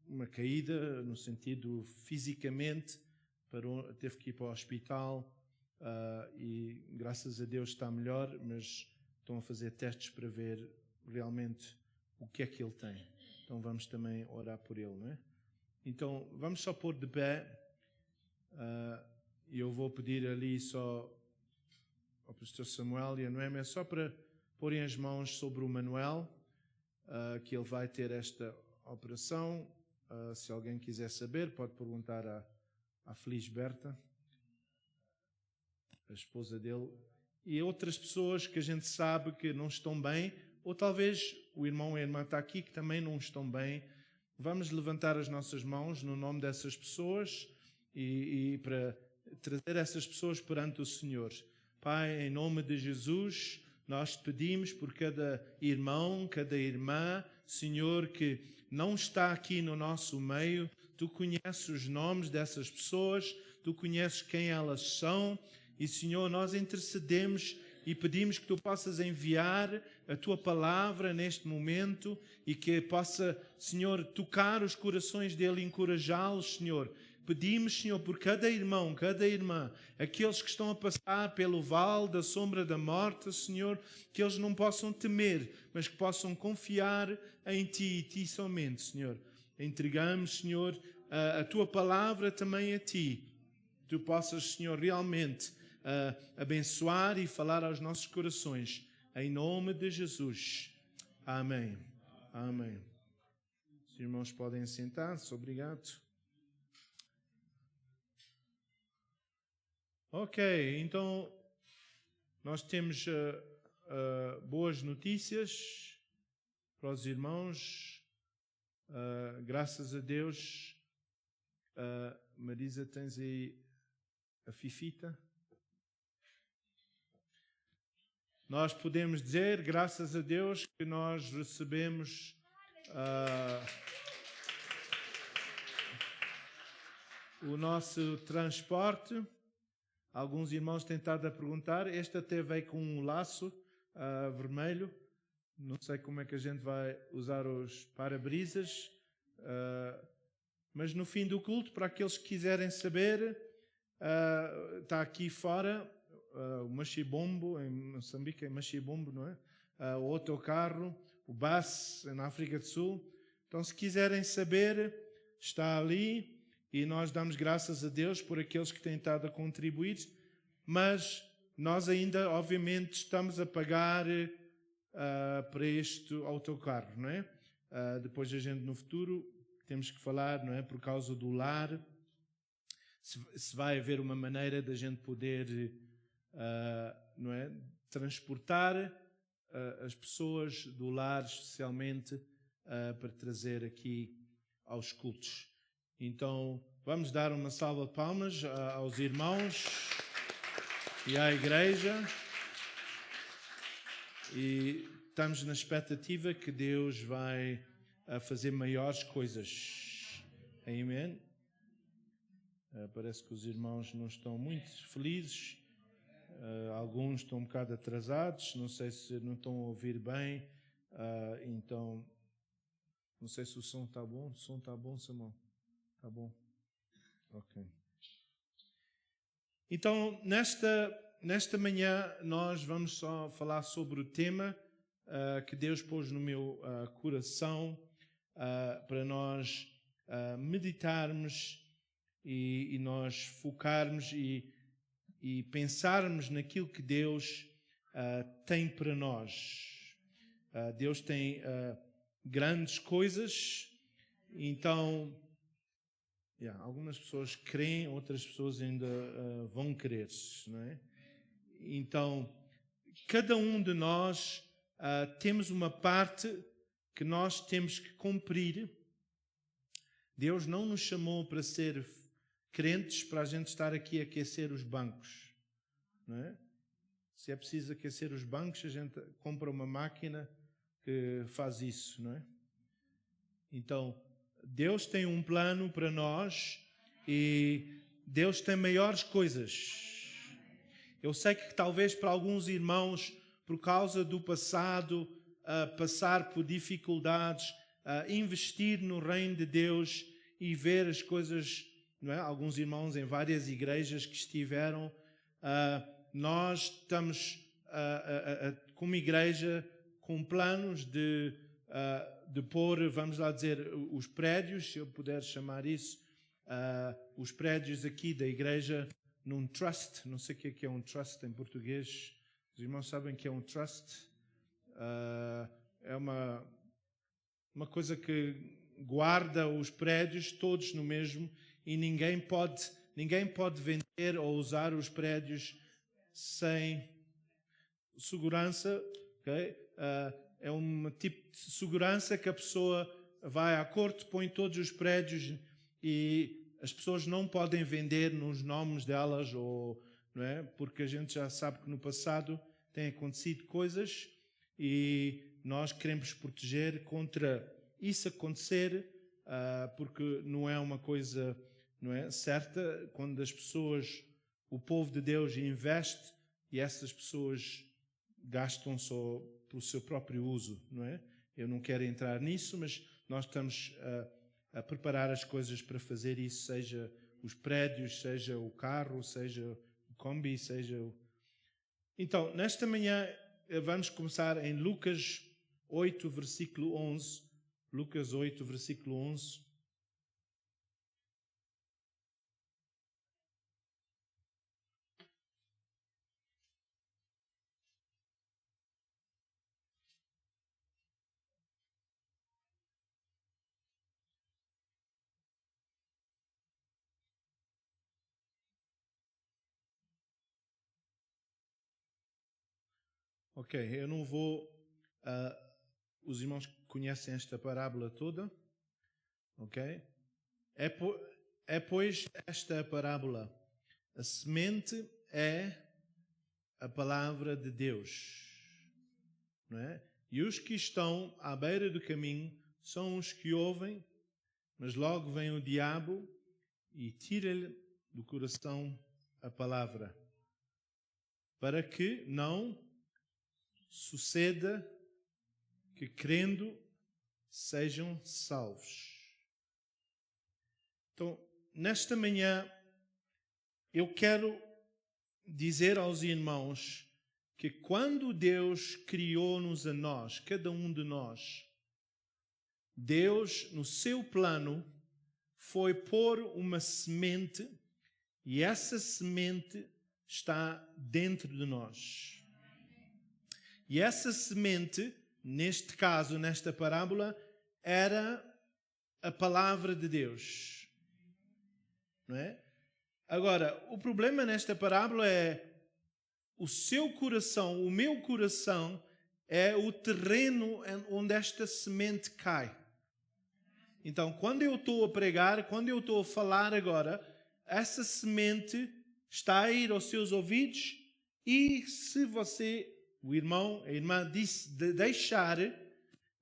uma caída, no sentido fisicamente, teve que ir para o hospital e graças a Deus está melhor, mas estão a fazer testes para ver realmente o que é que ele tem. Então vamos também orar por ele, não é? Então vamos só pôr de pé e eu vou pedir ali só ao pastor Samuel e a Noemi, só para porem as mãos sobre o Manuel, que ele vai ter esta operação. Se alguém quiser saber, pode perguntar à Felisberta, a esposa dele, e outras pessoas que a gente sabe que não estão bem, ou talvez o irmão e a irmã está aqui que também não estão bem. Vamos levantar as nossas mãos no nome dessas pessoas e para trazer essas pessoas perante o Senhor. Pai, em nome de Jesus, nós te pedimos por cada irmão, cada irmã, Senhor, que não está aqui no nosso meio. Tu conheces os nomes dessas pessoas, tu conheces quem elas são. E, Senhor, nós intercedemos e pedimos que tu possas enviar a tua palavra neste momento e que possa, Senhor, tocar os corações dele e encorajá-los, Senhor. Pedimos, Senhor, por cada irmão, cada irmã, aqueles que estão a passar pelo vale da sombra da morte, Senhor, que eles não possam temer, mas que possam confiar em Ti e Ti somente, Senhor. Entregamos, Senhor, a Tua palavra também a Ti. Tu possas, Senhor, realmente abençoar e falar aos nossos corações. Em nome de Jesus. Amém. Amém. Os irmãos podem sentar-se. Obrigado. Ok, então nós temos boas notícias para os irmãos. Graças a Deus. Marisa, tens aí a Fifita? Nós podemos dizer, graças a Deus, que nós recebemos o nosso transporte. Alguns irmãos têm estado a perguntar. Este até veio com um laço vermelho. Não sei como é que a gente vai usar os para-brisas. Mas no fim do culto, para aqueles que quiserem saber, está aqui fora o Machibombo, em Moçambique é Machibombo, não é? O autocarro, o bus na África do Sul. Então, se quiserem saber, está ali. E nós damos graças a Deus por aqueles que têm estado a contribuir, mas nós ainda, obviamente, estamos a pagar para este autocarro, não é? Depois a gente, no futuro, temos que falar, não é? Por causa do lar, se vai haver uma maneira da gente poder, não é? Transportar as pessoas do lar, especialmente, para trazer aqui aos cultos. Então, vamos dar uma salva de palmas aos irmãos e à igreja. E estamos na expectativa que Deus vai fazer maiores coisas. Amém? Parece que os irmãos não estão muito felizes. Alguns estão um bocado atrasados. Não sei se não estão a ouvir bem. Então, não sei se o som está bom. O som está bom, Samuel? Tá bom? Ok. Então, nesta manhã, nós vamos só falar sobre o tema que Deus pôs no meu coração para nós meditarmos e nós focarmos e pensarmos naquilo que Deus tem para nós. Deus tem grandes coisas, então... algumas pessoas creem, outras pessoas ainda vão crer, não é? Então, cada um de nós temos uma parte que nós temos que cumprir. Deus não nos chamou para ser crentes para a gente estar aqui a aquecer os bancos, não é? Se é preciso aquecer os bancos, a gente compra uma máquina que faz isso, não é? Então, Deus tem um plano para nós e Deus tem maiores coisas. Eu sei que talvez para alguns irmãos, por causa do passado, passar por dificuldades, investir no reino de Deus e ver as coisas, não é? Alguns irmãos em várias igrejas que estiveram, nós estamos como igreja com planos de pôr, vamos lá dizer, os prédios, se eu puder chamar isso, os prédios aqui da igreja num trust. Não sei o que é um trust em português. Os irmãos sabem o que é um trust? É uma coisa que guarda os prédios todos no mesmo e ninguém pode vender ou usar os prédios sem segurança. Okay? É um tipo de segurança que a pessoa vai à corte, põe todos os prédios e as pessoas não podem vender nos nomes delas, ou, não é? Porque a gente já sabe que no passado têm acontecido coisas e nós queremos proteger contra isso acontecer, porque não é uma coisa, não é, certa. Quando as pessoas, o povo de Deus investe e essas pessoas gastam só para o seu próprio uso, não é? Eu não quero entrar nisso, mas nós estamos a preparar as coisas para fazer isso, seja os prédios, seja o carro, seja o combi, seja o... Então, nesta manhã vamos começar em Lucas 8, versículo 11. Lucas 8, versículo 11. Ok, eu não vou... os irmãos conhecem esta parábola toda, ok? Pois esta parábola. A semente é a palavra de Deus, não é? E os que estão à beira do caminho são os que ouvem, mas logo vem o diabo e tira-lhe do coração a palavra, para que não suceda que, crendo, sejam salvos. Então, nesta manhã, eu quero dizer aos irmãos que quando Deus criou-nos a nós, cada um de nós, Deus, no seu plano, foi pôr uma semente e essa semente está dentro de nós. E essa semente, neste caso, nesta parábola, era a palavra de Deus. Não é? Agora, o problema nesta parábola é o seu coração, o meu coração, é o terreno onde esta semente cai. Então, quando eu estou a pregar, quando eu estou a falar agora, essa semente está a ir aos seus ouvidos e se você, o irmão, a irmã, deixar,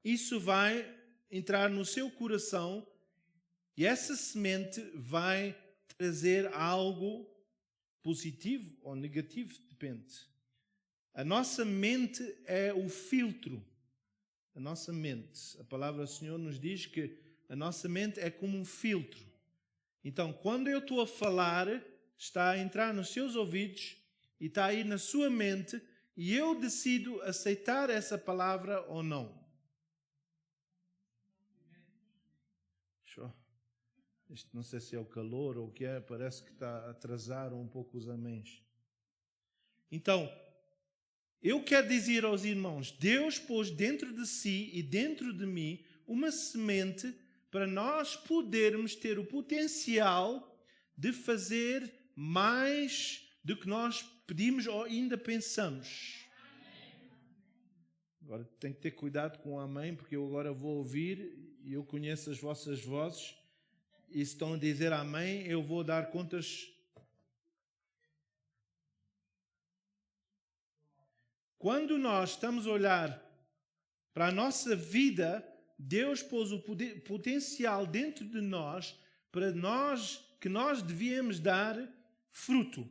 isso vai entrar no seu coração e essa semente vai trazer algo positivo ou negativo, depende. A nossa mente é o filtro. A nossa mente. A palavra do Senhor nos diz que a nossa mente é como um filtro. Então, quando eu estou a falar, está a entrar nos seus ouvidos e está a ir na sua mente e eu decido aceitar essa palavra ou não. Isto não sei se é o calor ou o que é, parece que está a atrasar um pouco os améns. Então, eu quero dizer aos irmãos, Deus pôs dentro de si e dentro de mim uma semente para nós podermos ter o potencial de fazer mais do que nós pedimos ou ainda pensamos. Agora tenho que ter cuidado com o amém, porque eu agora vou ouvir e eu conheço as vossas vozes e se estão a dizer amém, eu vou dar contas. Quando nós estamos a olhar para a nossa vida, Deus pôs o potencial dentro de nós para nós, que nós devíamos dar fruto.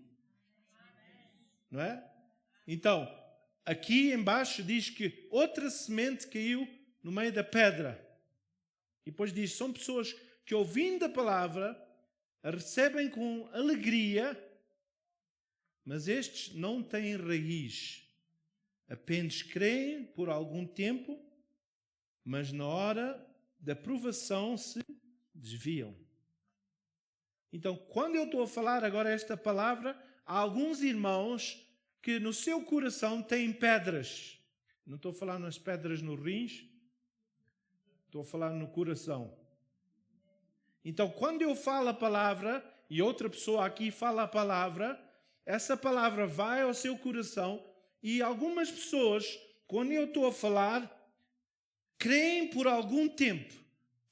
Não é? Então, aqui embaixo diz que outra semente caiu no meio da pedra. E depois diz, são pessoas que ouvindo a palavra, a recebem com alegria, mas estes não têm raiz. Apenas creem por algum tempo, mas na hora da provação se desviam. Então, quando eu estou a falar agora esta palavra, há alguns irmãos que no seu coração têm pedras. Não estou a falar nas pedras no rins, estou a falar no coração. Então, quando eu falo a palavra e outra pessoa aqui fala a palavra, essa palavra vai ao seu coração e algumas pessoas, quando eu estou a falar, creem por algum tempo.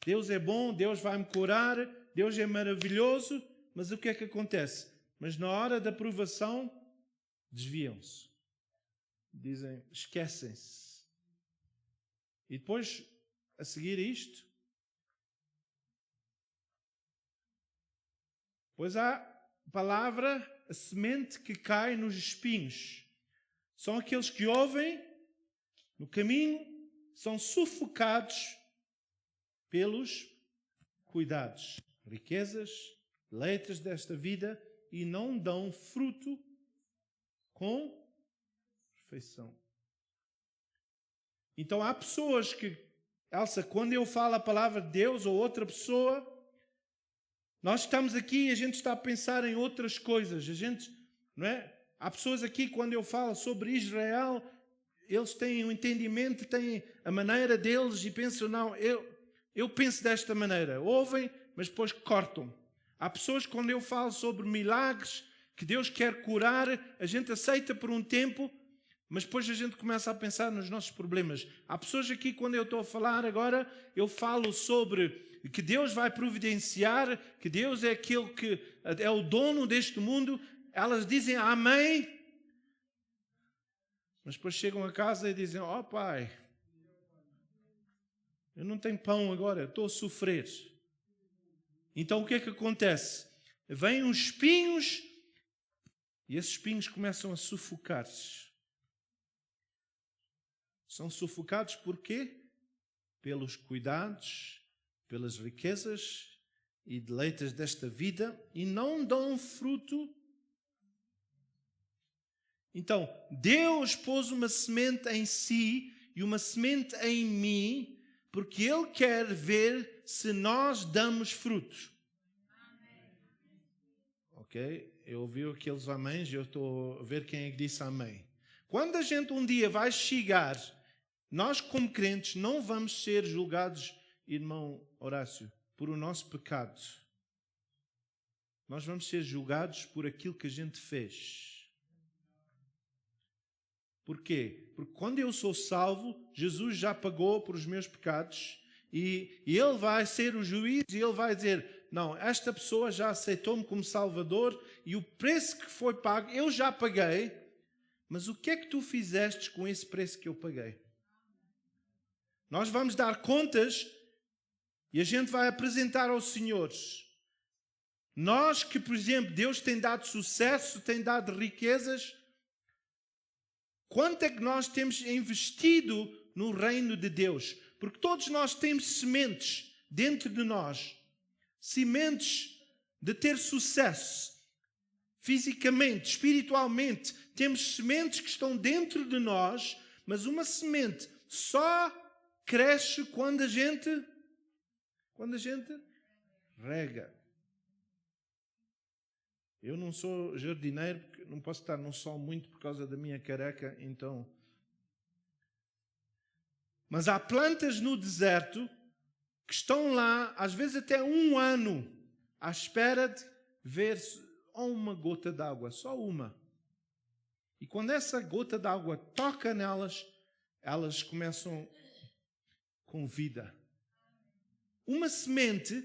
Deus é bom, Deus vai me curar, Deus é maravilhoso, mas o que é que acontece? Mas na hora da provação, desviam-se. Dizem, esquecem-se. E depois, a seguir isto, pois há a palavra, a semente que cai nos espinhos. São aqueles que ouvem no caminho, são sufocados pelos cuidados, riquezas, leitas desta vida e não dão fruto com perfeição. Então há pessoas que, Elsa, quando eu falo a palavra de Deus ou outra pessoa, nós estamos aqui e a gente está a pensar em outras coisas. A gente, não é? Há pessoas aqui, quando eu falo sobre Israel, eles têm um entendimento, têm a maneira deles e pensam, não, eu penso desta maneira. Ouvem, mas depois cortam. Há pessoas, quando eu falo sobre milagres, que Deus quer curar, a gente aceita por um tempo, mas depois a gente começa a pensar nos nossos problemas. Há pessoas aqui, quando eu estou a falar agora, eu falo sobre que Deus vai providenciar, que Deus é aquele que é o dono deste mundo. Elas dizem amém, mas depois chegam a casa e dizem, ó pai, eu não tenho pão agora, estou a sofrer. Então o que é que acontece? Vêm uns espinhos e esses espinhos começam a sufocar-se. São sufocados por quê? Pelos cuidados, pelas riquezas e deleites desta vida e não dão fruto. Então, Deus pôs uma semente em si e uma semente em mim, porque Ele quer ver se nós damos fruto. Ok? Eu ouvi aqueles améns e eu estou a ver quem é que disse amém. Quando a gente um dia vai chegar, nós como crentes não vamos ser julgados, irmão Horácio, por o nosso pecado. Nós vamos ser julgados por aquilo que a gente fez. Porquê? Porque quando eu sou salvo, Jesus já pagou por os meus pecados e Ele vai ser o juiz e Ele vai dizer, não, esta pessoa já aceitou-me como Salvador e o preço que foi pago, eu já paguei, mas o que é que tu fizeste com esse preço que eu paguei? Nós vamos dar contas e a gente vai apresentar aos senhores. Nós que, por exemplo, Deus tem dado sucesso, tem dado riquezas, quanto é que nós temos investido no reino de Deus? Porque todos nós temos sementes dentro de nós. Sementes de ter sucesso. Fisicamente, espiritualmente. Temos sementes que estão dentro de nós. Mas uma semente só cresce quando a gente rega. Eu não sou jardineiro, porque não posso estar no sol muito por causa da minha careca, então. Mas há plantas no deserto que estão lá, às vezes até 1 ano, à espera de ver uma gota de água, só uma. E quando essa gota de água toca nelas, elas começam com vida. Uma semente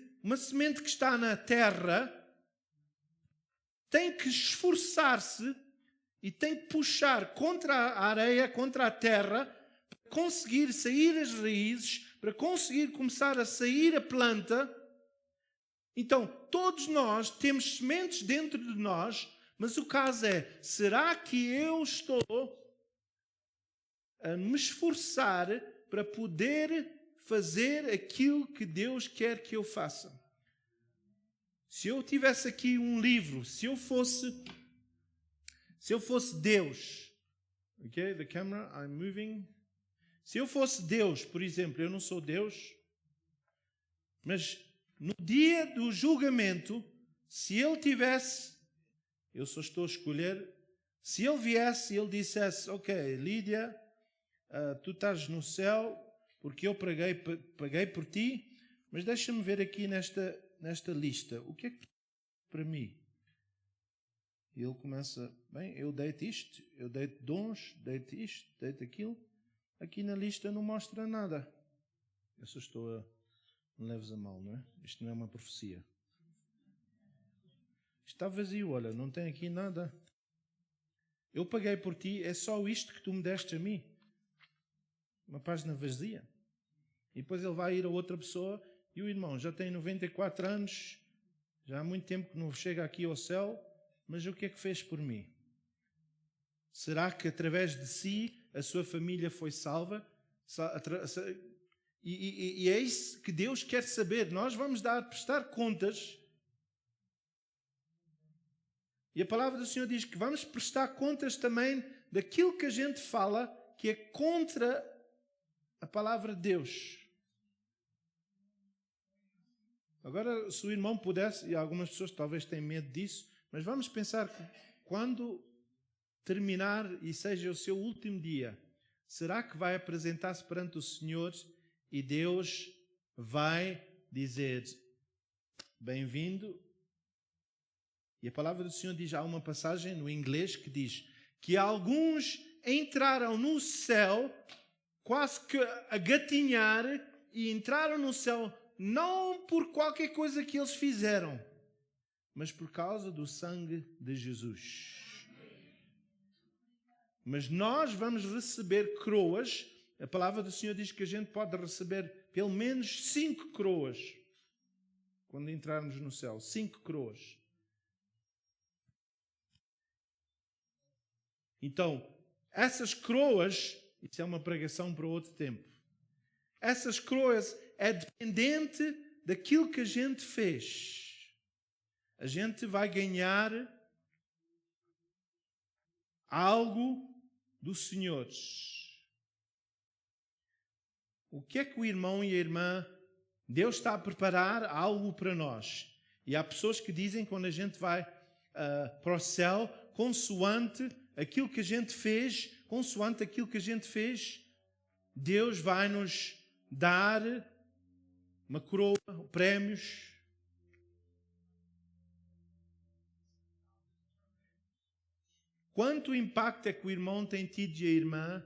que está na terra, tem que esforçar-se e tem que puxar contra a areia, contra a terra, para conseguir sair as raízes, para conseguir começar a sair a planta. Então, todos nós temos sementes dentro de nós, mas o caso é, será que eu estou a me esforçar para poder fazer aquilo que Deus quer que eu faça. Se eu tivesse aqui um livro, se eu fosse Deus, ok, the camera, I'm moving. Se eu fosse Deus, por exemplo, eu não sou Deus, mas no dia do julgamento, se ele tivesse, eu só estou a escolher, se ele viesse e ele dissesse, ok, Lídia, tu estás no céu porque eu paguei por ti, mas deixa-me ver aqui nesta lista, o que é que para mim? E ele começa, bem, eu dei-te isto, eu dei-te dons, dei-te isto, dei-te aquilo, aqui na lista não mostra nada. Eu só estou a... Não leves a mal, não é? Isto não é uma profecia. Está vazio, olha, não tem aqui nada. Eu paguei por ti, é só isto que tu me deste a mim. Uma página vazia. E depois ele vai ir a outra pessoa e o irmão já tem 94 anos, já há muito tempo que não chega aqui ao céu, mas o que é que fez por mim? Será que através de si a sua família foi salva? E é isso que Deus quer saber. Nós vamos prestar contas. E a palavra do Senhor diz que vamos prestar contas também daquilo que a gente fala que é contra a palavra de Deus. Agora, se o irmão pudesse, e algumas pessoas talvez têm medo disso, mas vamos pensar que quando terminar e seja o seu último dia, será que vai apresentar-se perante o Senhor e Deus vai dizer bem-vindo? E a palavra do Senhor diz, há uma passagem no inglês que diz que alguns entraram no céu quase que a gatinhar e entraram no céu não por qualquer coisa que eles fizeram, mas por causa do sangue de Jesus. Mas nós vamos receber coroas. A palavra do Senhor diz que a gente pode receber pelo menos 5 coroas quando entrarmos no céu. 5 coroas. Então, essas coroas, isso é uma pregação para outro tempo. Essas coroas é dependente daquilo que a gente fez. A gente vai ganhar algo do Senhor. O que é que o irmão e a irmã, Deus está a preparar algo para nós. E há pessoas que dizem quando a gente vai para o céu, consoante aquilo que a gente fez, Deus vai nos dar uma coroa, prémios. Quanto impacto é que o irmão tem tido e a irmã?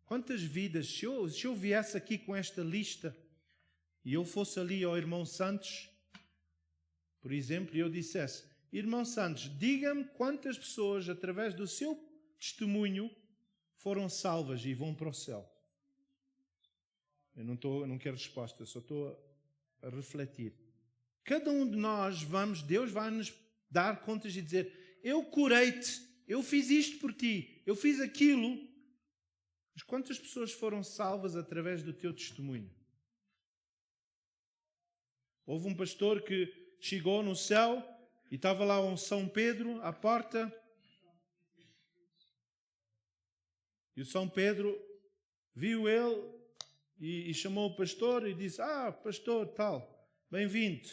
Quantas vidas? Se eu viesse aqui com esta lista e eu fosse ali ao irmão Santos, por exemplo, e eu dissesse, irmão Santos, diga-me quantas pessoas, através do seu testemunho, foram salvas e vão para o céu. Eu não quero resposta, só estou a refletir. Cada um de nós Deus vai nos dar contas e dizer, eu curei-te, eu fiz isto por ti, eu fiz aquilo. Mas quantas pessoas foram salvas através do teu testemunho? Houve um pastor que chegou no céu e estava lá um São Pedro à porta. E o São Pedro viu ele e chamou o pastor e disse, pastor, tal, bem-vindo.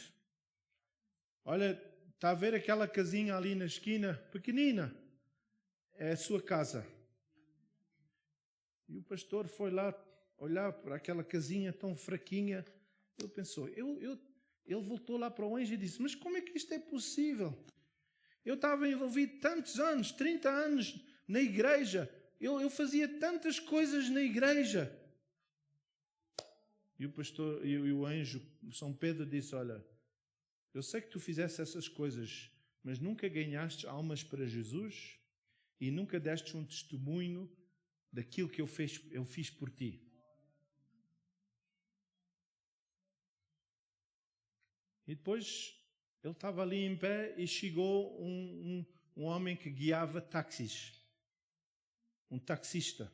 Olha, está a ver aquela casinha ali na esquina, pequenina? É a sua casa. E o pastor foi lá olhar para aquela casinha tão fraquinha. Ele pensou, ele voltou lá para o anjo e disse, mas como é que isto é possível? Eu estava envolvido tantos anos, 30 anos na igreja. Eu fazia tantas coisas na igreja. E o pastor e o anjo, São Pedro, disse, olha, eu sei que tu fizeste essas coisas, mas nunca ganhaste almas para Jesus e nunca deste um testemunho daquilo que eu fiz por ti. E depois ele estava ali em pé e chegou um homem que guiava táxis. Um taxista.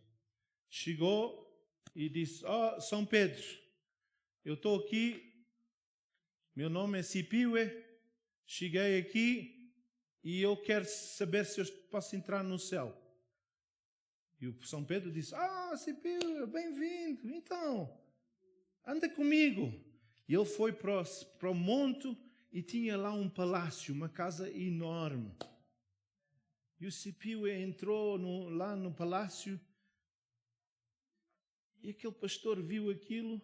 Chegou e disse, São Pedro, eu estou aqui, meu nome é Sipiwe, cheguei aqui e eu quero saber se eu posso entrar no céu. E o São Pedro disse, Sipiwe, bem-vindo, então, anda comigo. E ele foi para o monte e tinha lá um palácio, uma casa enorme. E o Sipiwe entrou lá no palácio e aquele pastor viu aquilo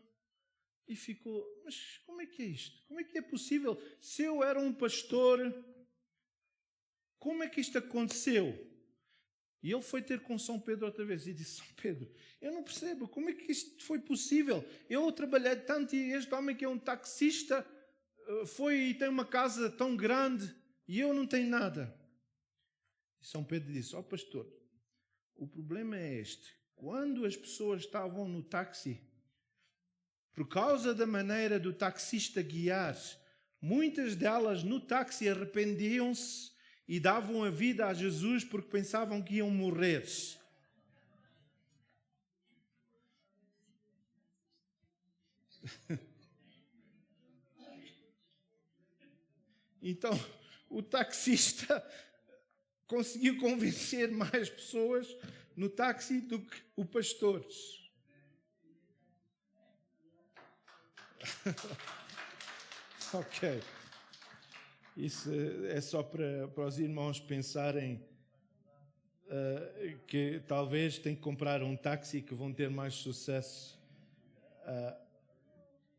e ficou, mas como é que é isto? Como é que é possível? Se eu era um pastor, como é que isto aconteceu? E ele foi ter com São Pedro outra vez e disse, São Pedro, eu não percebo, como é que isto foi possível? Eu trabalhei tanto e este homem que é um taxista foi e tem uma casa tão grande e eu não tenho nada. E São Pedro disse, pastor, o problema é este. Quando as pessoas estavam no táxi, por causa da maneira do taxista guiar, muitas delas no táxi arrependiam-se e davam a vida a Jesus porque pensavam que iam morrer. Então, o taxista conseguiu convencer mais pessoas no táxi do que o pastor. Ok. Isso é só para os irmãos pensarem que talvez têm que comprar um táxi que vão ter mais sucesso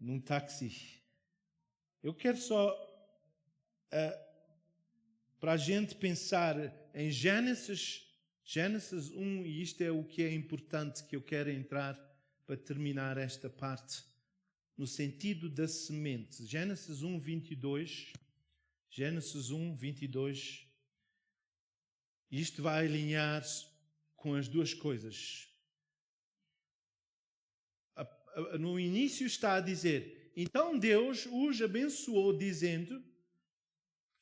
num táxi. Eu quero só para a gente pensar em Gênesis 1, e isto é o que é importante que eu quero entrar para terminar esta parte, no sentido da semente. Gênesis 1, 22. Gênesis 1, 22. Isto vai alinhar com as duas coisas. No início está a dizer, então Deus os abençoou, dizendo,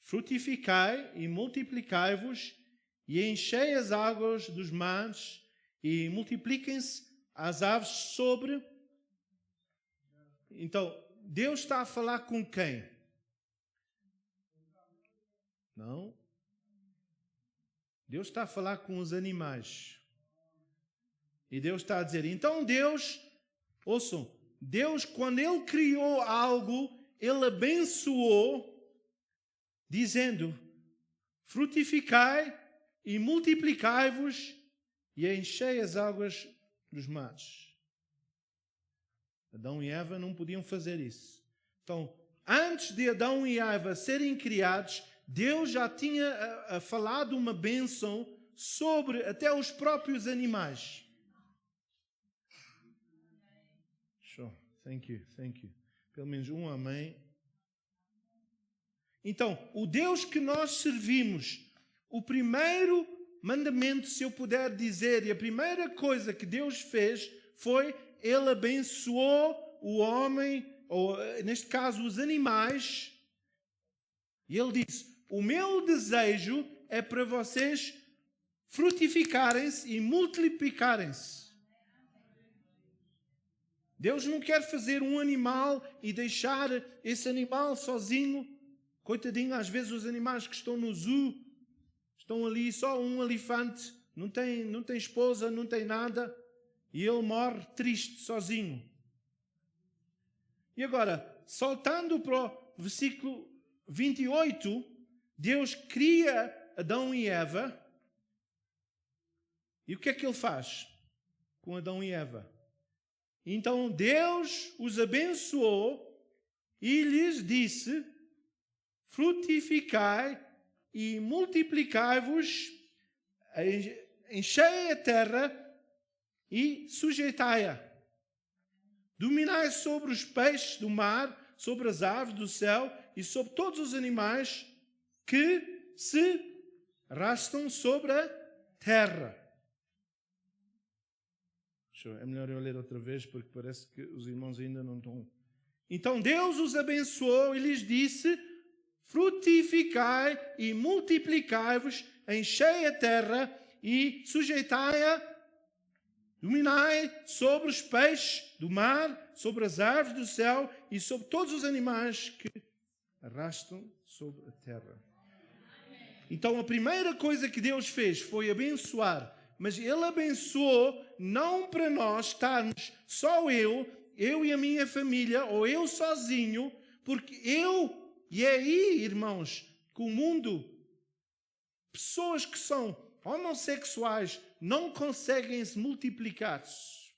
frutificai e multiplicai-vos, e enchei as águas dos mares, e multipliquem-se as aves sobre... Então, Deus está a falar com quem? Não. Deus está a falar com os animais. E Deus está a dizer, então Deus, ouçam, Deus quando Ele criou algo, Ele abençoou, dizendo, frutificai e multiplicai-vos e enchei as águas dos mares. Adão e Eva não podiam fazer isso. Então, antes de Adão e Eva serem criados, Deus já tinha falado uma bênção sobre até os próprios animais. Show. Thank you. Pelo menos um amém. Então, o Deus que nós servimos, o primeiro mandamento, se eu puder dizer, e a primeira coisa que Deus fez foi, Ele abençoou o homem, ou neste caso os animais, e Ele disse, o meu desejo é para vocês frutificarem-se e multiplicarem-se. Deus não quer fazer um animal e deixar esse animal sozinho. Coitadinho, às vezes os animais que estão no zoo, estão ali só um elefante, não tem esposa, não tem nada, e ele morre triste, sozinho. E agora, saltando para o versículo 28, Deus cria Adão e Eva, e o que é que Ele faz com Adão e Eva? Então Deus os abençoou e lhes disse, frutificai e multiplicai-vos, enchei a terra e sujeitai-a. Dominai sobre os peixes do mar, sobre as aves do céu e sobre todos os animais que se arrastam sobre a terra. É melhor eu ler outra vez porque parece que os irmãos ainda não estão. Então Deus os abençoou e lhes disse, frutificai e multiplicai-vos, enchei a terra e sujeitai-a, Dominai sobre os peixes do mar, sobre as árvores do céu e sobre todos os animais que arrastam sobre a terra. Então a primeira coisa que Deus fez foi abençoar. Mas Ele abençoou não para nós estarmos só eu e a minha família, ou eu sozinho, porque e é aí, irmãos, que o mundo, pessoas que são homossexuais, não conseguem se multiplicar-se.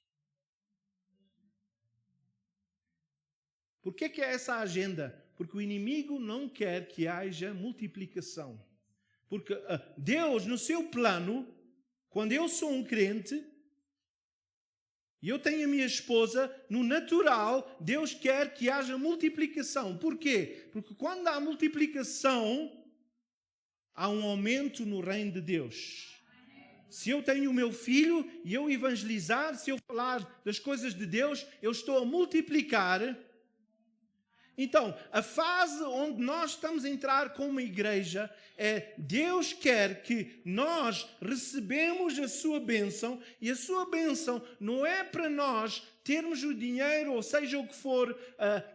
Por que é essa agenda? Porque o inimigo não quer que haja multiplicação. Porque Deus, no seu plano, quando eu sou um crente e eu tenho a minha esposa, no natural, Deus quer que haja multiplicação. Porquê? Porque quando há multiplicação, há um aumento no reino de Deus. Se eu tenho o meu filho e eu evangelizar, se eu falar das coisas de Deus, eu estou a multiplicar. Então, a fase onde nós estamos a entrar como igreja é Deus quer que nós recebemos a sua bênção, e a sua bênção não é para nós termos o dinheiro, ou seja o que for,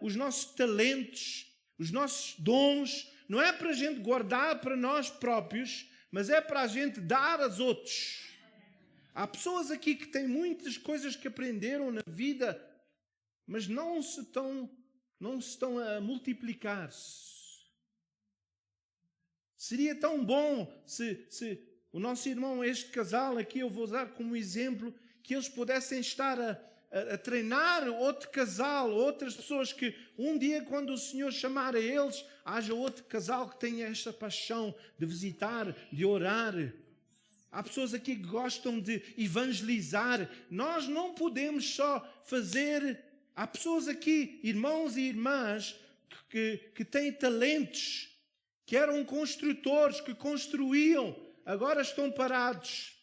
os nossos talentos, os nossos dons, não é para a gente guardar para nós próprios, mas é para a gente dar aos outros. Há pessoas aqui que têm muitas coisas que aprenderam na vida, mas não estão a multiplicar-se. Seria tão bom se o nosso irmão, este casal aqui, eu vou usar como exemplo, que eles pudessem estar a treinar outro casal, outras pessoas que um dia, quando o Senhor chamar a eles, haja outro casal que tenha esta paixão de visitar, de orar. Há pessoas aqui que gostam de evangelizar. Nós não podemos só fazer. Há pessoas aqui, irmãos e irmãs, que têm talentos, que eram construtores, que construíam, agora estão parados.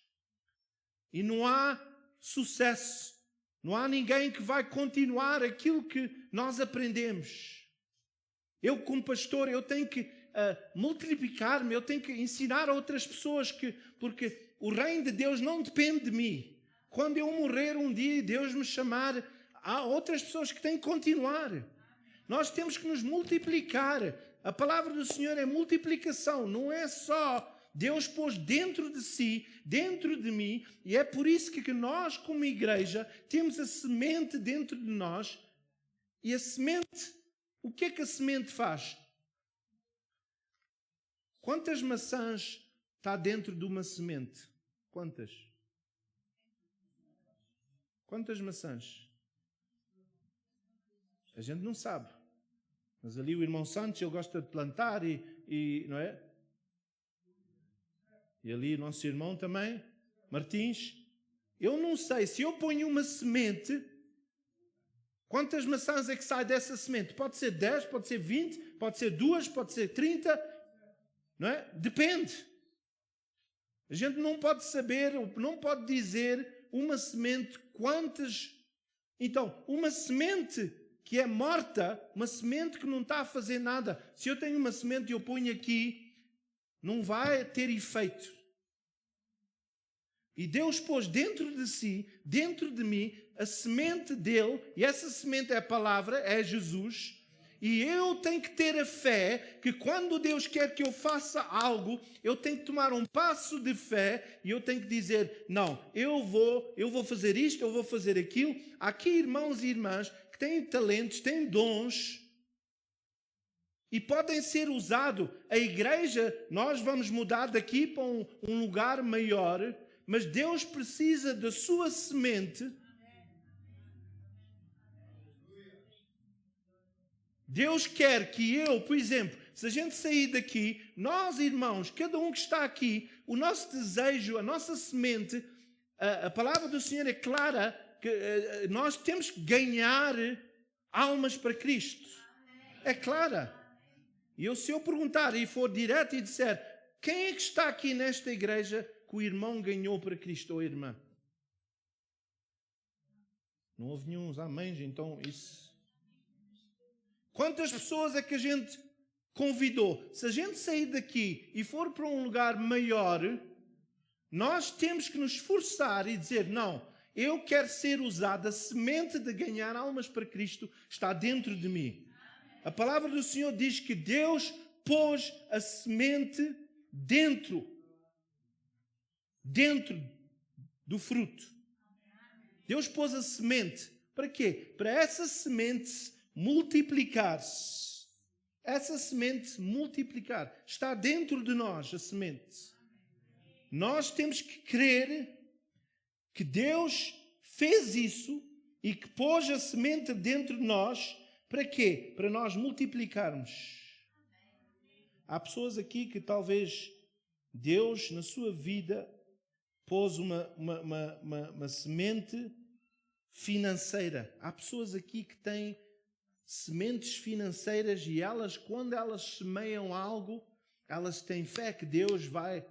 E não há sucesso. Não há ninguém que vai continuar aquilo que nós aprendemos. Eu, como pastor, eu tenho que multiplicar-me, eu tenho que ensinar a outras pessoas porque o reino de Deus não depende de mim. Quando eu morrer um dia e Deus me chamar, há outras pessoas que têm que continuar. Nós temos que nos multiplicar. A palavra do Senhor é multiplicação, não é só Deus pôs dentro de si, dentro de mim, e é por isso que nós, como igreja, temos a semente dentro de nós. E a semente, o que é que a semente faz? Quantas maçãs está dentro de uma semente? Quantas? Quantas maçãs? A gente não sabe. Mas ali o irmão Santos, ele gosta de plantar e não é? E ali o nosso irmão também, Martins. Eu não sei, se eu ponho uma semente, quantas maçãs é que sai dessa semente? Pode ser 10, pode ser 20, pode ser 2, pode ser 30, não é? Depende. A gente não pode saber, não pode dizer uma semente quantas. Então, uma semente que é morta, uma semente que não está a fazer nada. Se eu tenho uma semente e eu ponho aqui, não vai ter efeito. E Deus pôs dentro de si, dentro de mim, a semente dele, e essa semente é a palavra, é Jesus. E eu tenho que ter a fé que quando Deus quer que eu faça algo, eu tenho que tomar um passo de fé e eu tenho que dizer, não, eu vou fazer isto, eu vou fazer aquilo. Há aqui irmãos e irmãs que têm talentos, têm dons e podem ser usados. A igreja, nós vamos mudar daqui para um lugar maior, mas Deus precisa da sua semente. Deus quer que eu, por exemplo, se a gente sair daqui, nós irmãos, cada um que está aqui, o nosso desejo, a nossa semente, a palavra do Senhor é clara, que nós temos que ganhar almas para Cristo. É clara. E se eu perguntar e for direto e disser, quem é que está aqui nesta igreja que o irmão ganhou para Cristo ou a irmã? Não houve nenhum amém, então isso... Quantas pessoas é que a gente convidou? Se a gente sair daqui e for para um lugar maior, nós temos que nos esforçar e dizer, não, Eu quero ser usado. A semente de ganhar almas para Cristo está dentro de mim. A palavra do Senhor diz que Deus pôs a semente dentro do fruto. Deus pôs a semente. Para quê? Para essa semente multiplicar-se. Essa semente multiplicar. Está dentro de nós a semente. Nós temos que crer que Deus fez isso e que pôs a semente dentro de nós. Para quê? Para nós multiplicarmos. Há pessoas aqui que talvez Deus, na sua vida, pôs uma semente financeira. Há pessoas aqui que têm sementes financeiras e elas, quando elas semeiam algo, elas têm fé que Deus vai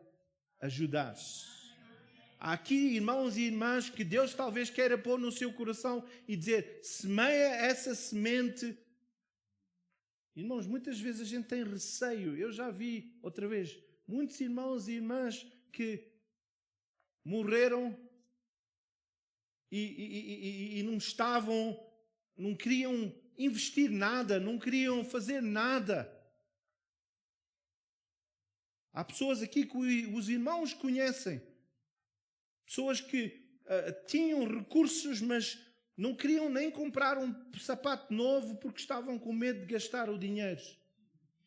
ajudar-se. Há aqui irmãos e irmãs que Deus talvez queira pôr no seu coração e dizer, semeia essa semente. Irmãos, muitas vezes a gente tem receio. Eu já vi, outra vez, muitos irmãos e irmãs que morreram e não queriam investir nada, não queriam fazer nada. Há pessoas aqui que os irmãos conhecem. Pessoas que tinham recursos, mas não queriam nem comprar um sapato novo porque estavam com medo de gastar o dinheiro.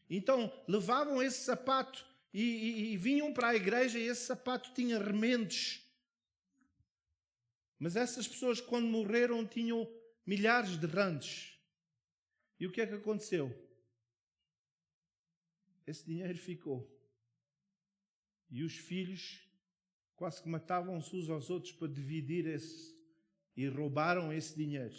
Então levavam esse sapato e vinham para a igreja e esse sapato tinha remendos. Mas essas pessoas, quando morreram, tinham milhares de randes. E o que é que aconteceu? Esse dinheiro ficou. E os filhos quase que matavam-se uns aos outros para dividir e roubaram esse dinheiro.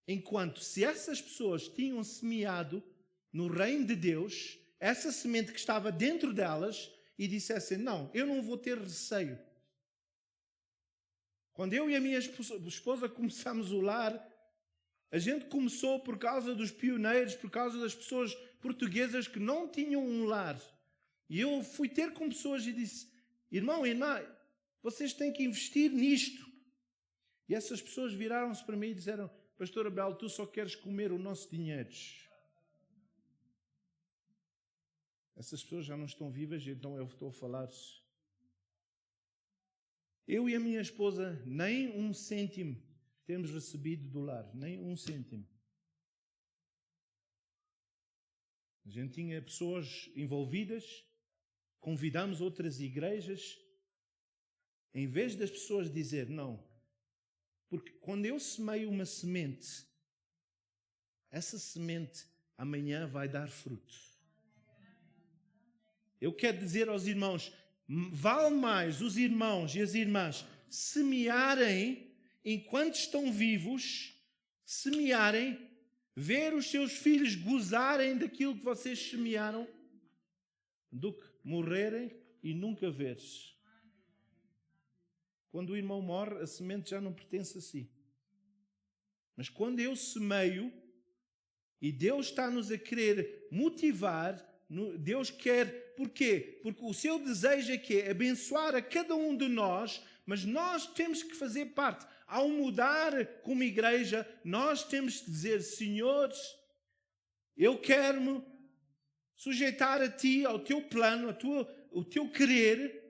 Enquanto se essas pessoas tinham semeado no reino de Deus, essa semente que estava dentro delas, e dissessem, não, eu não vou ter receio. Quando eu e a minha esposa começamos o lar, a gente começou por causa dos pioneiros, por causa das pessoas portuguesas que não tinham um lar. E eu fui ter com pessoas e disse, irmão, irmã, vocês têm que investir nisto. E essas pessoas viraram-se para mim e disseram, Pastor Abel, tu só queres comer o nosso dinheiro. Essas pessoas já não estão vivas, então eu estou a falar. Eu e a minha esposa, nem um cêntimo temos recebido do lar, nem um cêntimo. A gente tinha pessoas envolvidas, convidamos outras igrejas, em vez das pessoas dizer não, porque quando eu semeio uma semente, essa semente amanhã vai dar fruto. Eu quero dizer aos irmãos, vale mais os irmãos e as irmãs semearem enquanto estão vivos, semearem, ver os seus filhos gozarem daquilo que vocês semearam, do que morrerem e nunca veres. Quando o irmão morre, a semente já não pertence a si. Mas quando eu semeio, e Deus está-nos a querer motivar, Deus quer, porquê? Porque o seu desejo é que é abençoar a cada um de nós, mas nós temos que fazer parte. Ao mudar como igreja, nós temos que dizer, Senhor, eu quero-me sujeitar a Ti, ao Teu plano, ao Teu querer.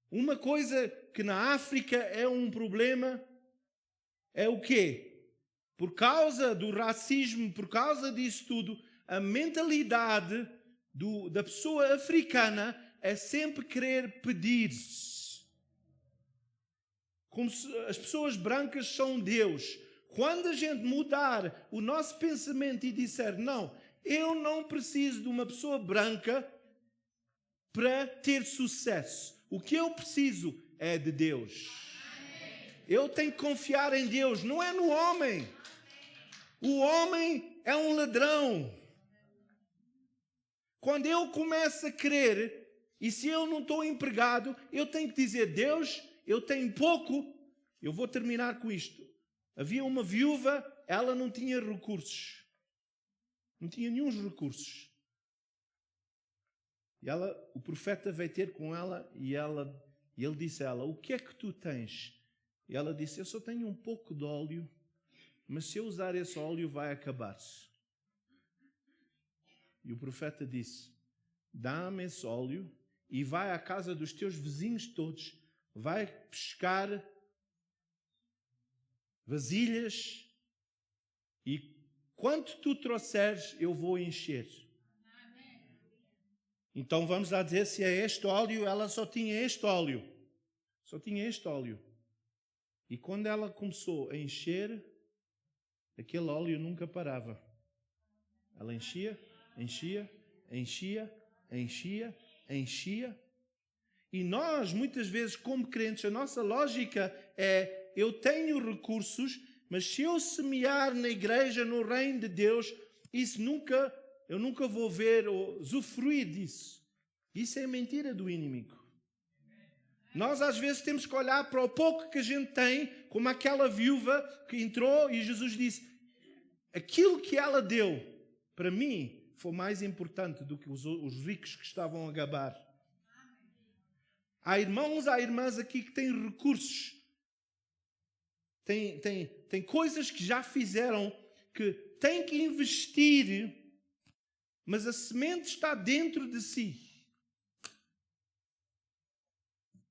Uma coisa que na África é um problema é o quê? Por causa do racismo, por causa disso tudo, a mentalidade da pessoa africana é sempre querer pedir. Como se as pessoas brancas são Deus. Quando a gente mudar o nosso pensamento e disser, não, eu não preciso de uma pessoa branca para ter sucesso. O que eu preciso é de Deus. Eu tenho que confiar em Deus, não é no homem. O homem é um ladrão. Quando eu começo a crer, e se eu não estou empregado, eu tenho que dizer, Deus, eu tenho pouco, eu vou terminar com isto. Havia uma viúva, ela não tinha recursos. Não tinha nenhum recursos. E o profeta veio ter com ela e ela E ele disse a ela, o que é que tu tens? E ela disse, eu só tenho um pouco de óleo, mas se eu usar esse óleo vai acabar-se. E o profeta disse, dá-me esse óleo e vai à casa dos teus vizinhos todos, vai pescar vasilhas e quanto tu trouxeres eu vou encher. Então vamos lá dizer se é este óleo, ela só tinha este óleo. Só tinha este óleo. E quando ela começou a encher, aquele óleo nunca parava. Ela enchia, enchia, enchia, enchia, enchia. E nós, muitas vezes, como crentes, a nossa lógica é, eu tenho recursos, mas se eu semear na igreja, no reino de Deus, eu nunca vou ver ou usufruir disso. Isso é mentira do inimigo. Nós às vezes temos que olhar para o pouco que a gente tem, como aquela viúva que entrou e Jesus disse, aquilo que ela deu, para mim, foi mais importante do que os ricos que estavam a gabar. Há irmãos, há irmãs aqui que têm recursos, têm coisas que já fizeram, que têm que investir, mas a semente está dentro de si.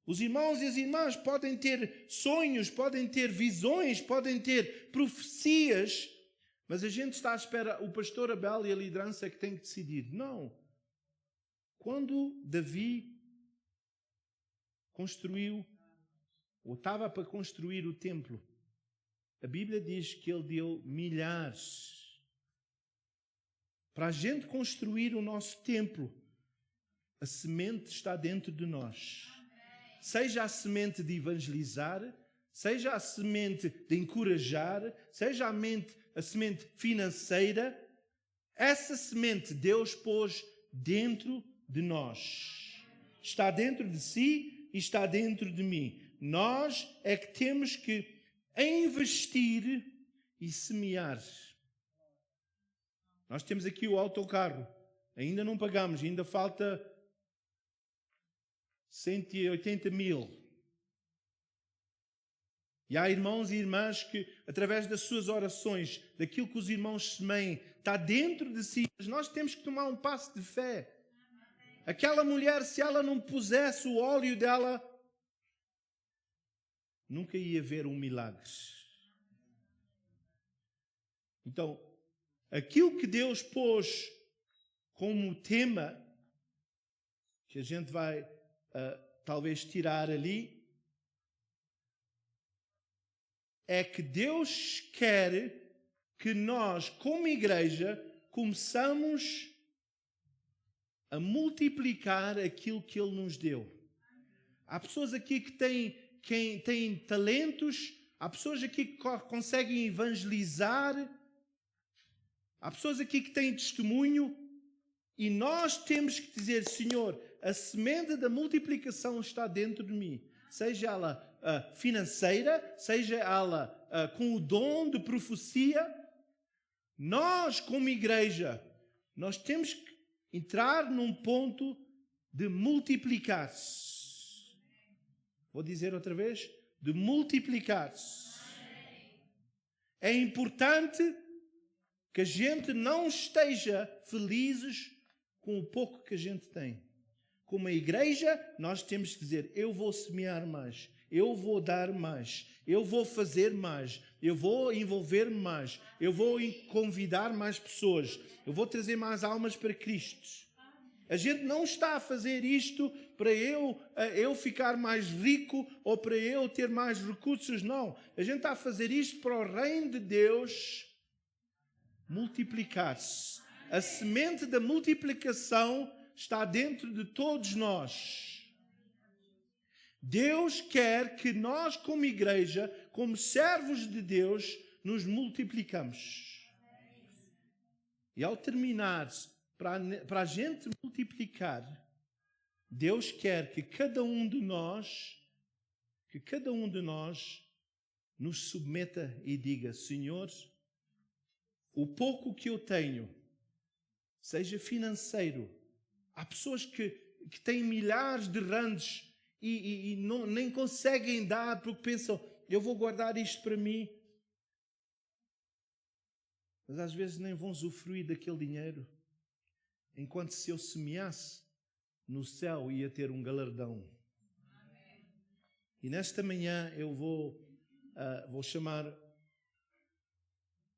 Os irmãos e as irmãs podem ter sonhos, podem ter visões, podem ter profecias, mas a gente está à espera, o pastor Abel e a liderança é que têm que decidir. Não. Quando Davi construiu, ou estava para construir o templo, a Bíblia diz que ele deu milhares. Para a gente construir o nosso templo, a semente está dentro de nós. Seja a semente de evangelizar, seja a semente de encorajar, seja a semente financeira, essa semente Deus pôs dentro de nós. Está dentro de si e está dentro de mim. Nós é que temos que investir e semear. Nós temos aqui o autocarro. Ainda não pagamos, ainda falta 180 mil. E há irmãos e irmãs que, através das suas orações, daquilo que os irmãos semeiam, está dentro de si. Mas nós temos que tomar um passo de fé. Aquela mulher, se ela não pusesse o óleo dela, nunca ia ver um milagre. Então, aquilo que Deus pôs como tema, que a gente vai talvez tirar ali, é que Deus quer que nós, como igreja, começamos a multiplicar aquilo que Ele nos deu. Há pessoas aqui que têm talentos, há pessoas aqui que conseguem evangelizar, há pessoas aqui que têm testemunho, e nós temos que dizer, Senhor, a semente da multiplicação está dentro de mim. Seja ela financeira, seja ela com o dom de profecia. Nós, como igreja, nós temos que entrar num ponto de multiplicar-se. Vou dizer outra vez, de multiplicar-se. É importante que a gente não esteja felizes com o pouco que a gente tem. Como a igreja, nós temos que dizer, eu vou semear mais, eu vou dar mais, eu vou fazer mais, eu vou envolver-me mais, eu vou convidar mais pessoas, eu vou trazer mais almas para Cristo. A gente não está a fazer isto para eu ficar mais rico ou para eu ter mais recursos, não. A gente está a fazer isto para o reino de Deus multiplicar-se. A semente da multiplicação está dentro de todos nós. Deus quer que nós, como igreja, como servos de Deus, nos multiplicamos. E ao terminar, para a gente multiplicar, Deus quer que cada um de nós nos submeta e diga, Senhor, o pouco que eu tenho, seja financeiro. Há pessoas que têm milhares de randes e nem conseguem dar porque pensam, eu vou guardar isto para mim. Mas às vezes nem vão usufruir daquele dinheiro. Enquanto se eu semeasse, no céu ia ter um galardão. E nesta manhã eu vou chamar,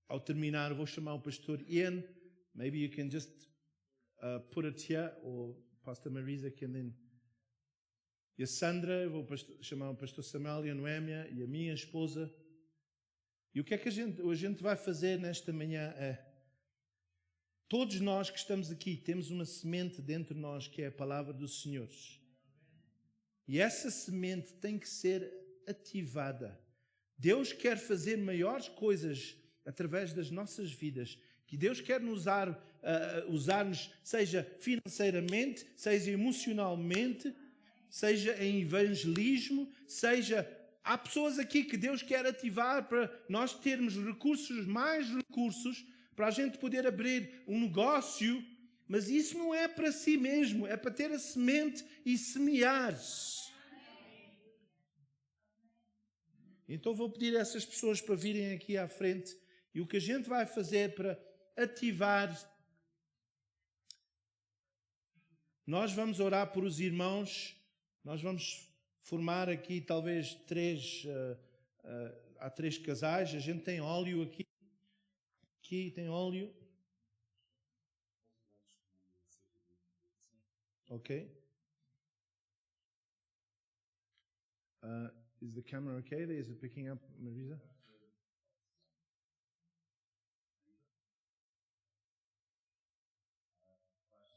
ao terminar, vou chamar o pastor Ian. Maybe you can just put it here, or Pastor Marisa can then. E a Sandra, vou chamar o pastor Samuel e a Noémia e a minha esposa. E o que é que a gente vai fazer nesta manhã é, todos nós que estamos aqui temos uma semente dentro de nós que é a palavra do Senhor. E essa semente tem que ser ativada. Deus quer fazer maiores coisas através das nossas vidas. Que Deus quer nos usar-nos, seja financeiramente, seja emocionalmente, seja em evangelismo, seja... Há pessoas aqui que Deus quer ativar para nós termos recursos, mais recursos, para a gente poder abrir um negócio, mas isso não é para si mesmo, é para ter a semente e semear. Então vou pedir a essas pessoas para virem aqui à frente e o que a gente vai fazer para ativar, nós vamos orar por os irmãos, nós vamos formar aqui talvez há 3 casais, a gente tem óleo aqui tem óleo. Ok. Is the camera okay? Is it picking up, Marisa?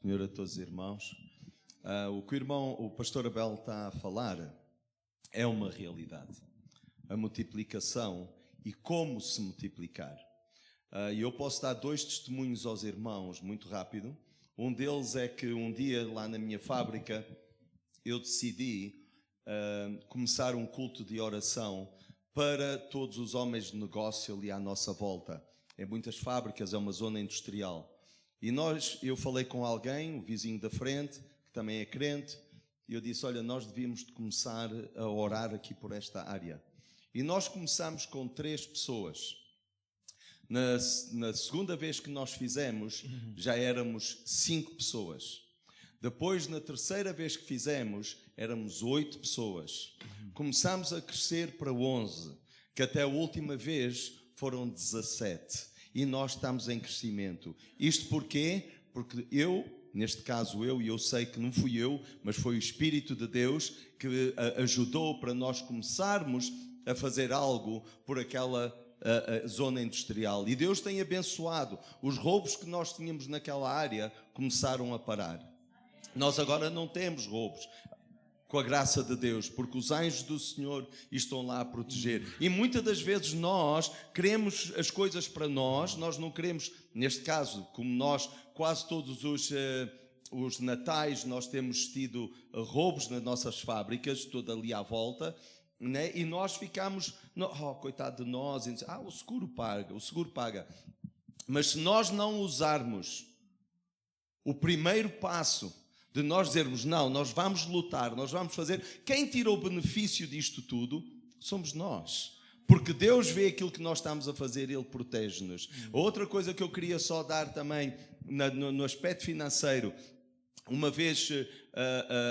Senhor, a todos os irmãos, o que o pastor Abel está a falar é uma realidade. A multiplicação e como se multiplicar. E eu posso dar 2 testemunhos aos irmãos, muito rápido. Um deles é que um dia lá na minha fábrica eu decidi começar um culto de oração para todos os homens de negócio ali à nossa volta. Em muitas fábricas é uma zona industrial. E eu falei com alguém, o vizinho da frente, que também é crente, e eu disse, olha, nós devíamos começar a orar aqui por esta área. E nós começamos com 3 pessoas. Na segunda vez que nós fizemos, já éramos 5 pessoas. Depois, na terceira vez que fizemos, éramos 8 pessoas. Começámos a crescer para 11, que até a última vez foram 17. E nós estamos em crescimento. Isto porquê? Porque neste caso e eu sei que não fui eu, mas foi o Espírito de Deus que ajudou para nós começarmos a fazer algo por aquela zona industrial. E Deus tem abençoado. Os roubos que nós tínhamos naquela área começaram a parar. Nós agora não temos roubos, com a graça de Deus, porque os anjos do Senhor estão lá a proteger. E muitas das vezes nós queremos as coisas para nós não queremos, neste caso, como nós, quase todos os natais, nós temos tido roubos nas nossas fábricas, toda ali à volta, né? E nós ficamos, coitado de nós, e diz, o seguro paga. Mas se nós não usarmos o primeiro passo, de nós dizermos, não, nós vamos lutar, nós vamos fazer. Quem tira o benefício disto tudo somos nós. Porque Deus vê aquilo que nós estamos a fazer e Ele protege-nos. Outra coisa que eu queria só dar também, no aspecto financeiro, uma vez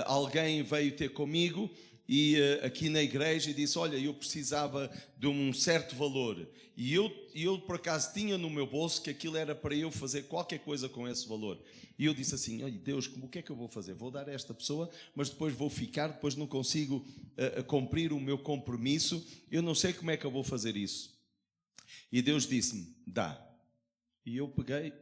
alguém veio ter comigo e aqui na igreja e disse, olha, eu precisava de um certo valor. E eu por acaso tinha no meu bolso que aquilo era para eu fazer qualquer coisa com esse valor. E eu disse assim, olha Deus, o que é que eu vou fazer? Vou dar a esta pessoa, mas depois vou ficar, depois não consigo cumprir o meu compromisso, eu não sei como é que eu vou fazer isso. E Deus disse-me, dá. E eu peguei,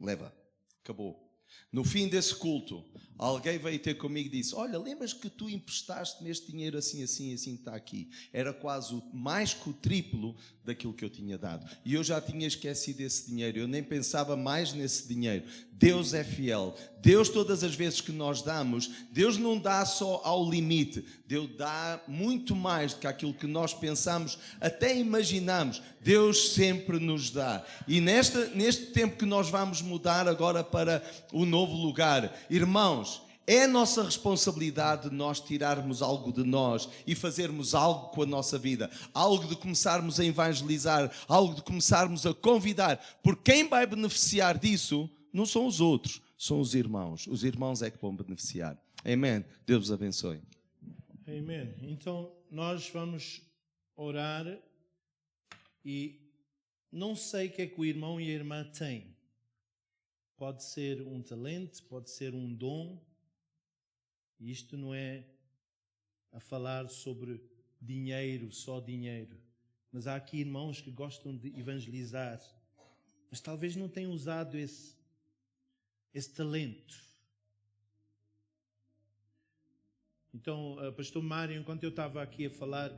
leva, acabou. No fim desse culto, alguém veio ter comigo e disse, olha, lembras que tu emprestaste-me este dinheiro assim, está aqui. Era quase mais que o triplo daquilo que eu tinha dado. E eu já tinha esquecido esse dinheiro, eu nem pensava mais nesse dinheiro. Deus é fiel. Deus, todas as vezes que nós damos, Deus não dá só ao limite. Deus dá muito mais do que aquilo que nós pensamos, até imaginamos. Deus sempre nos dá. E neste tempo que nós vamos mudar agora para o novo lugar, irmãos, É nossa responsabilidade nós tirarmos algo de nós e fazermos algo com a nossa vida. Algo de começarmos a evangelizar, algo de começarmos a convidar. Porque quem vai beneficiar disso não são os outros, são os irmãos. Os irmãos é que vão beneficiar. Amém. Deus os abençoe. Amém. Então, nós vamos orar e não sei o que é que o irmão e a irmã têm. Pode ser um talento, pode ser um dom. Isto não é a falar sobre dinheiro, só dinheiro. Mas há aqui irmãos que gostam de evangelizar, mas talvez não tenham usado esse talento. Então, pastor Mário, enquanto eu estava aqui a falar,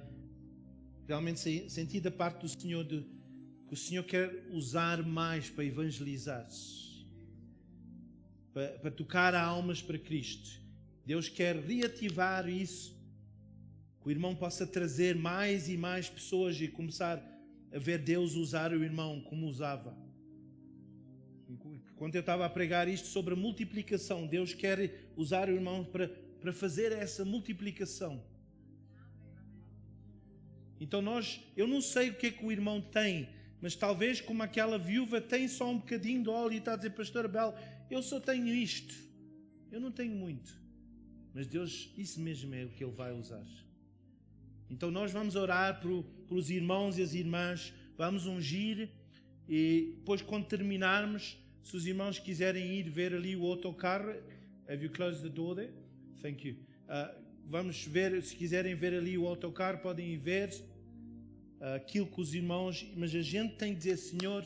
realmente senti da parte do Senhor que o Senhor quer usar mais para evangelizar, para tocar almas para Cristo. Deus quer reativar isso, que o irmão possa trazer mais e mais pessoas e começar a ver Deus usar o irmão como usava. Quando eu estava a pregar isto sobre a multiplicação, Deus quer usar o irmão para fazer essa multiplicação. Então eu não sei o que é que o irmão tem, mas talvez como aquela viúva tem só um bocadinho de óleo e está a dizer, pastor Abel, eu só tenho isto, eu não tenho muito. Mas Deus, isso mesmo é o que Ele vai usar. Então nós vamos orar pelos irmãos e as irmãs, vamos ungir e depois quando terminarmos, se os irmãos quiserem ir ver ali o autocarro, have you closed the door there? Thank you. Vamos ver, se quiserem ver ali o autocarro, podem ir ver aquilo que os irmãos, mas a gente tem que dizer, Senhor,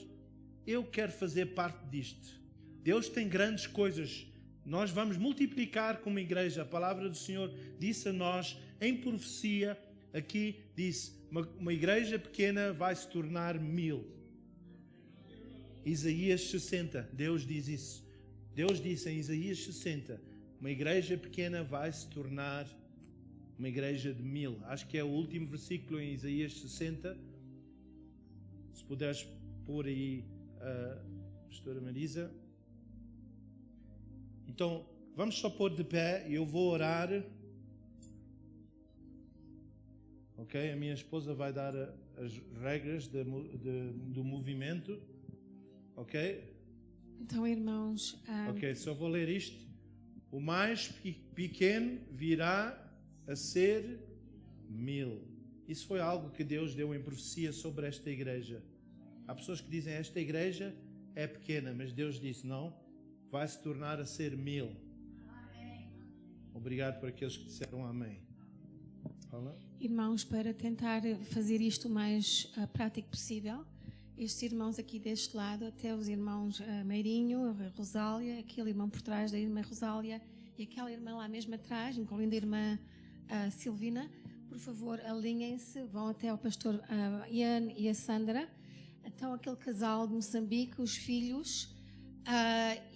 eu quero fazer parte disto. Deus tem grandes coisas. Nós vamos multiplicar como igreja. A palavra do Senhor disse a nós, em profecia, aqui disse, uma igreja pequena vai se tornar 1000. Isaías 60, Deus diz isso. Deus disse em Isaías 60, uma igreja pequena vai se tornar uma igreja de 1000. Acho que é o último versículo em Isaías 60. Se puderes pôr aí, pastora Marisa. Então, vamos só pôr de pé e eu vou orar. Ok? A minha esposa vai dar as regras do movimento. Ok? Então, irmãos... Ok, só vou ler isto. O mais pequeno virá a ser 1000. Isso foi algo que Deus deu em profecia sobre esta igreja. Há pessoas que dizem, esta igreja é pequena, mas Deus disse, não, vai se tornar a ser 1000. Obrigado por aqueles que disseram amém. Fala. Irmãos, para tentar fazer isto o mais prático possível, estes irmãos aqui deste lado, até os irmãos Meirinho, a Rosália, aquele irmão por trás da irmã Rosália e aquela irmã lá mesmo atrás, incluindo a irmã Silvina, por favor, alinhem-se, vão até ao pastor Ian e a Sandra. Então, aquele casal de Moçambique, os filhos,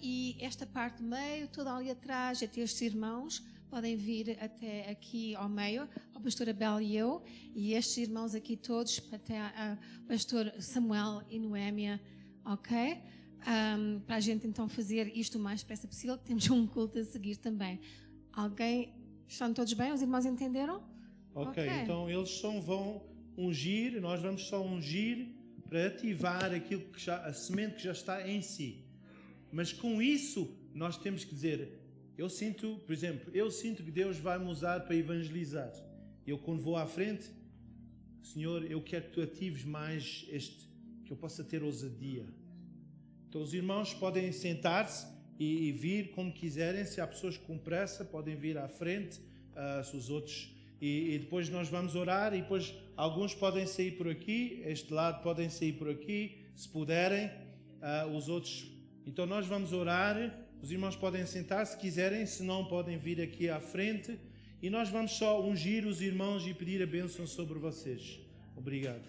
e esta parte do meio, toda ali atrás, até estes irmãos, podem vir até aqui ao meio, ao pastor Abel e eu, e estes irmãos aqui todos, até ao pastor Samuel e Noémia, ok? Para a gente então fazer isto o mais depressa possível, que temos um culto a seguir também. Alguém, estão todos bem? Os irmãos entenderam? Ok, então eles só vão ungir, nós vamos só ungir para ativar aquilo que a semente que já está em si. Mas com isso, nós temos que dizer, eu sinto que Deus vai me usar para evangelizar. Eu quando vou à frente, Senhor, eu quero que Tu atives mais que eu possa ter ousadia. Então os irmãos podem sentar-se e vir como quiserem. Se há pessoas com pressa, podem vir à frente, se os outros... E depois nós vamos orar e depois alguns podem sair por aqui, este lado podem sair por aqui, se puderem, os outros. Então nós vamos orar, os irmãos podem sentar se quiserem, se não podem vir aqui à frente e nós vamos só ungir os irmãos e pedir a bênção sobre vocês. Obrigado.